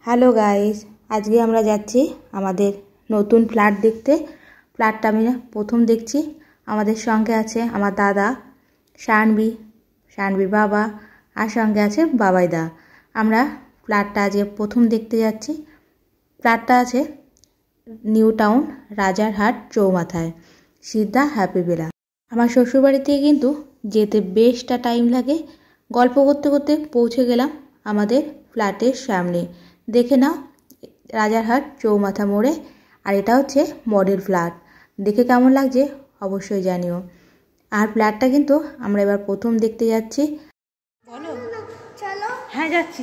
Hello guys, আজকে আমরা যাচ্ছি আমাদের নতুন ফ্ল্যাট দেখতে। ফ্ল্যাটটা আমি প্রথম দেখছি। আমাদের সঙ্গে আছে আমার দাদা শানবির বাবা, আর সঙ্গে আছে বাবাইদা। আমরা ফ্ল্যাটটা আজকে প্রথম দেখতে যাচ্ছি। ফ্ল্যাটটা আছে নিউ টাউন রাজারহাট চৌমাথায়, সিদ্ধা হ্যাপি ভিলা। আমার শ্বশুরবাড়ি থেকে কিন্তু যেতে বেশটা টাইম লাগে। গল্প করতে করতে পৌঁছে গেলাম আমাদের ফ্ল্যাটের সামনে। দেখে নাও, রাজারহাট চৌমাথা মোড়ে। আর এটা হচ্ছে মডেল ফ্ল্যাট। দেখে কেমন লাগছে অবশ্যই জানিও। আর ফ্ল্যাটটা কিন্তু আমরা এবার প্রথম দেখতে যাচ্ছি। বলো। হ্যাঁ যাচ্ছি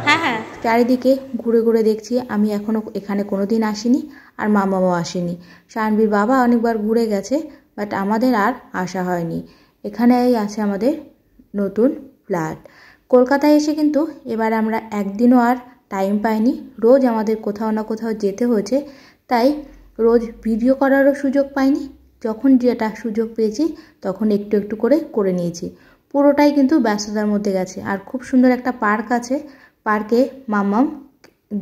হ্যাঁ চারিদিকে ঘুরে ঘুরে দেখছি। আমি এখনও এখানে কোনোদিন আসিনি, আর মামাও আসেনি। শানবির বাবা অনেকবার ঘুরে গেছে, বাট আমাদের আর আসা হয়নি। এখানেই আছে আমাদের নতুন ফ্ল্যাট। কলকাতায় এসে কিন্তু এবার আমরা একদিনও আর টাইম পাইনি। রোজ আমাদের কোথাও না কোথাও যেতে হয়েছে, তাই রোজ ভিডিও করারও সুযোগ পাইনি। যখন যেটা সুযোগ পেয়েছি তখন একটু একটু করে নিয়েছি। পুরোটাই কিন্তু ব্যস্ততার মধ্যে গেছে। আর খুব সুন্দর একটা পার্ক আছে, পার্কে মাম্মাম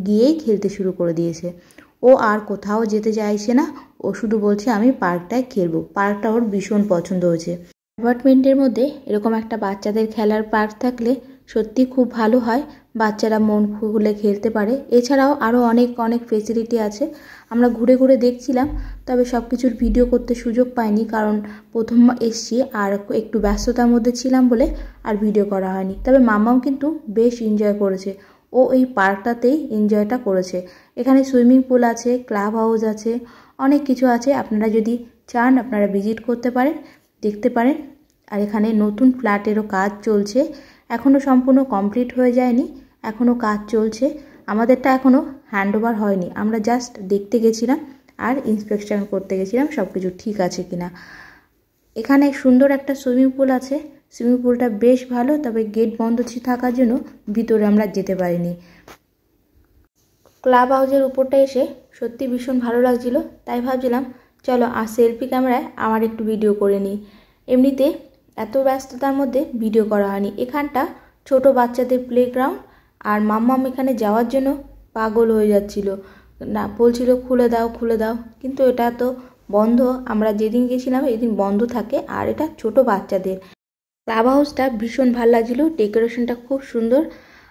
গিয়েই খেলতে শুরু করে দিয়েছে। ও আর কোথাও যেতে চাইছে না, ও শুধু বলছে আমি পার্কটায় খেলবো। পার্কটা ওর ভীষণ পছন্দ হয়েছে। অ্যাপার্টমেন্টের মধ্যে এরকম একটা বাচ্চাদের খেলার পার্ক থাকলে সত্যি খুব ভালো হয়। বাচ্চারা মন খুলে খেলতে পারে। এছাড়াও আরও অনেক ফেসিলিটি আছে। আমরা ঘুরে ঘুরে দেখছিলাম, তবে সব কিছুর ভিডিও করতে সুযোগ পাইনি, কারণ প্রথম এসছি আর একটু ব্যস্ততার মধ্যে ছিলাম বলে আর ভিডিও করা হয়নি। তবে মাম্মাও কিন্তু বেশ এনজয় করেছে। ও এই পার্কটাতেই এনজয়টা করেছে। এখানে সুইমিং পুল আছে, ক্লাব হাউস আছে, অনেক কিছু আছে। আপনারা যদি চান আপনারা ভিজিট করতে পারেন, দেখতে পারেন। আর এখানে নতুন ফ্ল্যাটেরও কাজ চলছে, এখনও সম্পূর্ণ কমপ্লিট হয়ে যায়নি, এখনও কাজ চলছে। আমাদেরটা এখনও হ্যান্ডওভার হয়নি। আমরা জাস্ট দেখতে গেছিলাম আর ইন্সপেকশন করতে গেছিলাম সব কিছু ঠিক আছে কিনা। এখানে সুন্দর একটা সুইমিং পুল আছে। সুইমিং পুলটা বেশ ভালো, তবে গেট বন্ধ থাকার জন্য ভিতরে আমরা যেতে পারিনি। ক্লাব হাউসের উপরটা এসে সত্যি ভীষণ ভালো লাগছিল, তাই ভাবছিলাম চলো আর সেলফি ক্যামেরায় আমার একটু ভিডিও করে নিই। এমনিতে এত ব্যস্ততার মধ্যে ভিডিও করা হয়নি। এখানটা ছোট বাচ্চাদের প্লেগ্রাউন্ড, আর মাম্মাম এখানে যাওয়ার জন্য পাগল হয়ে যাচ্ছিল, না বলছিল খুলে দাও, কিন্তু এটা তো বন্ধ। আমরা যেদিন গেছিলাম এদিন বন্ধ থাকে, আর এটা ছোট বাচ্চাদের। ক্লাব হাউসটা ভীষণ ভালো লাগছিল, ডেকোরেশনটা খুব সুন্দর।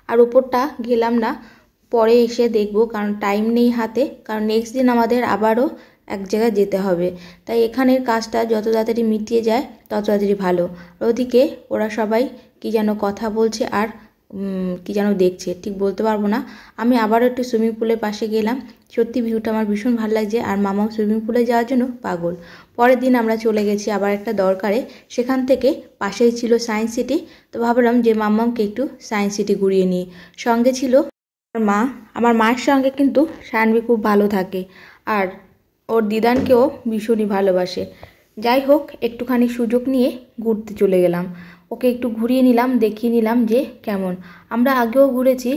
আর উপরটা গেলাম না, পরে এসে দেখব, কারণ টাইম নেই হাতে, কারণ নেক্সট দিন আমাদের আবারও এক জায়গায় যেতে হবে। তাই এখানের কাজটা যত তাড়াতাড়ি মিটিয়ে যায় তত তাড়াতাড়ি ভালো। ওদিকে ওরা সবাই কি যেন কথা বলছে আর কি যেন দেখছে, ঠিক বলতে পারবো না। আমি আবারও একটু সুইমিং পুলের পাশে গেলাম। সত্যি ভিউটা আমার ভীষণ ভালো লাগছে, আর মামাও সুইমিং পুলে যাওয়ার জন্য পাগল। পরের দিন আমরা চলে গেছি আবার একটা দরকারে। সেখান থেকে পাশেই ছিল সায়েন্স সিটি, তো ভাবলাম যে মাম্মামকে একটু সায়েন্স সিটি ঘুরিয়ে নিই। সঙ্গে ছিল মা। আমার মায়ের সঙ্গে কিন্তু শানবি খুব ভালো থাকে, আর ওর দিদানকেও ভীষণই ভালোবাসে। যাই হোক, একটুখানি সুযোগ নিয়ে ঘুরতে চলে গেলাম। ওকে একটু ঘুরিয়ে নিলাম, দেখিয়ে নিলাম যে কেমন। আমরা আগেও ঘুরেছি,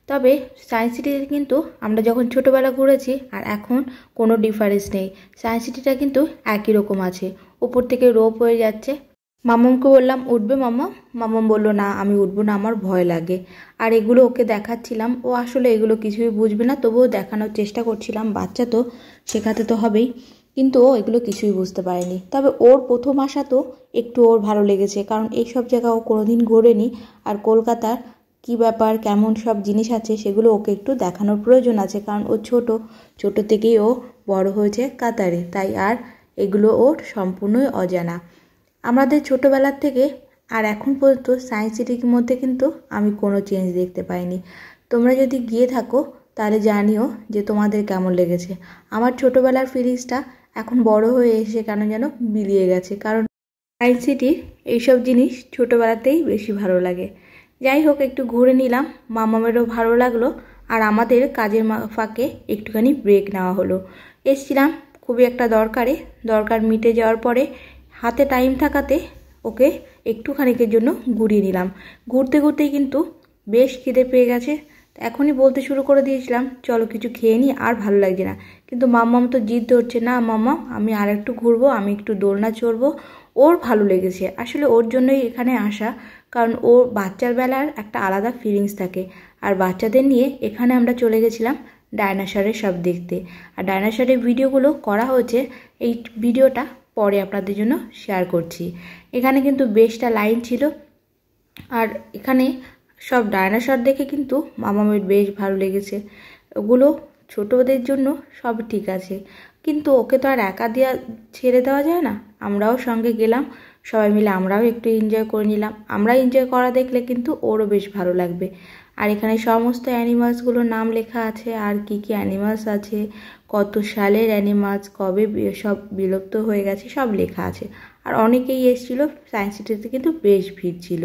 তবে সায়েন্স সিটিতে কিন্তু আমরা যখন ছোটোবেলা ঘুরেছি আর এখন কোনো ডিফারেন্স নেই। সায়েন্স সিটিটা কিন্তু একই রকম আছে। উপর থেকে রোপ হয়ে যাচ্ছে। মাম্মামকে বললাম উঠবে মাম্মা, মাম্মাম বললো না আমি উঠবো না, আমার ভয় লাগে। আর এগুলো ওকে দেখাচ্ছিলাম, ও আসলে এগুলো কিছুই বুঝবে না, তবুও দেখানোর চেষ্টা করছিলাম। বাচ্চা তো, শেখাতে তো হবেই। কিন্তু ও এগুলো কিছুই বুঝতে পারেনি। তবে ওর প্রথম আসা তো একটু ওর ভালো লেগেছে, কারণ এইসব জায়গা ও কোনোদিন ঘোরেনি। আর কলকাতার কী ব্যাপার, কেমন সব জিনিস আছে সেগুলো ওকে একটু দেখানোর প্রয়োজন আছে, কারণ ও ছোট থেকেই ও বড় হয়েছে কাতারে, তাই আর এগুলো ওর সম্পূর্ণই অজানা। আমাদের ছোটোবেলার থেকে আর এখন পর্যন্ত সায়েন্স সিটির মধ্যে কিন্তু আমি কোনো চেঞ্জ দেখতে পাইনি। তোমরা যদি গিয়ে থাকো তাহলে জানিও যে তোমাদের কেমন লেগেছে। আমার ছোটোবেলার ফিলিংসটা এখন বড় হয়ে এসে কেন যেন মিলিয়ে গেছে, কারণ সায়েন্স সিটির এইসব জিনিস ছোটোবেলাতেই বেশি ভালো লাগে। যাই হোক, একটু ঘুরে নিলাম, মামামেরও ভালো লাগলো, আর আমাদের কাজের ফাঁকে একটুখানি ব্রেক নেওয়া হলো। এসছিলাম খুবই একটা দরকার মিটে যাওয়ার পরে হাতে টাইম থাকাতে ওকে একটুখানিকের জন্য ঘুরিয়ে নিলাম। ঘুরতে ঘুরতেই কিন্তু বেশ খিদে পেয়ে গেছে। এখনই বলতে শুরু করে দিয়েছিলাম চলো কিছু খেয়ে নিই, আর ভালো লাগছে না। কিন্তু মাম্মাম তো জিদ ধরছে, না মাম্মাম আমি আর একটু ঘুরবো, আমি একটু দোলনা চড়বো। ওর ভালো লেগেছে, আসলে ওর জন্যই এখানে আসা। কারণ ওর বাচ্চার বেলার একটা আলাদা ফিলিংস থাকে। আর বাচ্চাদের নিয়ে এখানে আমরা চলে গেছিলাম ডায়নোসরের সব দেখতে। আর ডায়নোসরের ভিডিওগুলো করা হয়েছে, এই ভিডিওটা পরে আপনাদের জন্য শেয়ার করছি। এখানে কিন্তু বেশটা লাইন ছিল, আর এখানে সব ডায়নোসর দেখে কিন্তু মামামের বেশ ভালো লেগেছে। ওগুলো ছোটদের জন্য সব ঠিক আছে, কিন্তু ওকে তো আর একা ছেড়ে দেওয়া যায় না। আমরাও সঙ্গে গেলাম, সবাই মিলে আমরাও একটু এনজয় করে নিলাম। আমরা এনজয় করা দেখলে কিন্তু ওরও বেশ ভালো লাগবে। আর এখানে সমস্ত অ্যানিমালসগুলোর নাম লেখা আছে, আর কি কি অ্যানিমালস আছে, কত সালের অ্যানিমালস, কবে সব বিলুপ্ত হয়ে গেছে সব লেখা আছে। আর অনেকেই এসেছিলো, সায়েন্স সিটিতে কিন্তু বেশ ভিড় ছিল।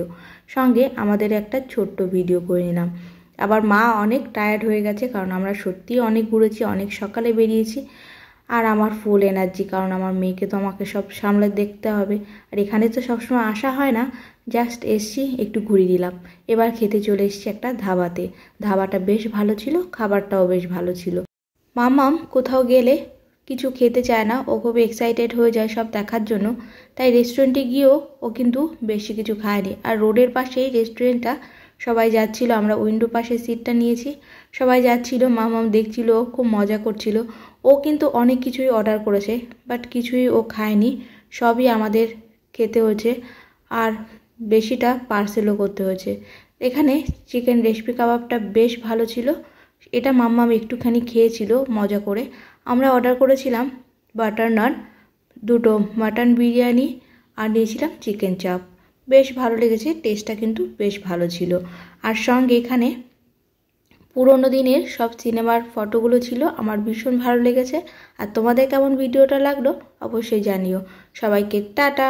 সঙ্গে আমাদের একটা ছোট্ট ভিডিও করে নিলাম। আবার মা অনেক টায়ার্ড হয়ে গেছে, কারণ আমরা সত্যিই অনেক ঘুরেছি, অনেক সকালে বেরিয়েছি। আর আমার ফুল এনার্জি, কারণ আমার মেয়েকে তো আমাকে সব সামলে দেখতে হবে। আর এখানে তো সবসময় আসা হয় না, জাস্ট এসছি, একটু ঘুরিয়ে দিলাম। এবার খেতে চলে এসছি একটা ধাবাতে। ধাবাটা বেশ ভালো ছিল, খাবারটাও বেশ ভালো ছিল। মামাম কোথাও গেলে কিছু খেতে চায় না, ও খুব এক্সাইটেড হয়ে যায় সব দেখার জন্য। তাই রেস্টুরেন্টে গিয়েও ও কিন্তু বেশি কিছু খায়নি। আর রোডের পাশেই রেস্টুরেন্টটা, সবাই যাচ্ছিল, আমরা উইন্ডো পাশে সিটটা নিয়েছি, সবাই যাচ্ছিল, মামাম দেখছিল, খুব মজা করছিল। ও কিন্তু অনেক কিছুই অর্ডার করেছে, বাট কিছুই ও খায়নি, সবই আমাদের খেতে হয়েছে। আর বেশিটা পার্সেলও করতে হয়েছে। এখানে চিকেন রেসিপি কাবাবটা বেশ ভালো ছিল, এটা মাম্মাম একটুখানি খেয়েছিল মজা করে। আমরা অর্ডার করেছিলাম বাটার নান, 2টো মাটন বিরিয়ানি, আর নিয়েছিলাম চিকেন চাপ। বেশ ভালো লেগেছে, টেস্টটা কিন্তু বেশ ভালো ছিল। আর সঙ্গে এখানে পুরোনো দিনের সব সিনেমার ফটোগুলো ছিল, আমার ভীষণ ভালো লেগেছে। আর তোমাদের কেমন ভিডিওটা লাগলো অবশ্যই জানিও। সবাইকে টাটা।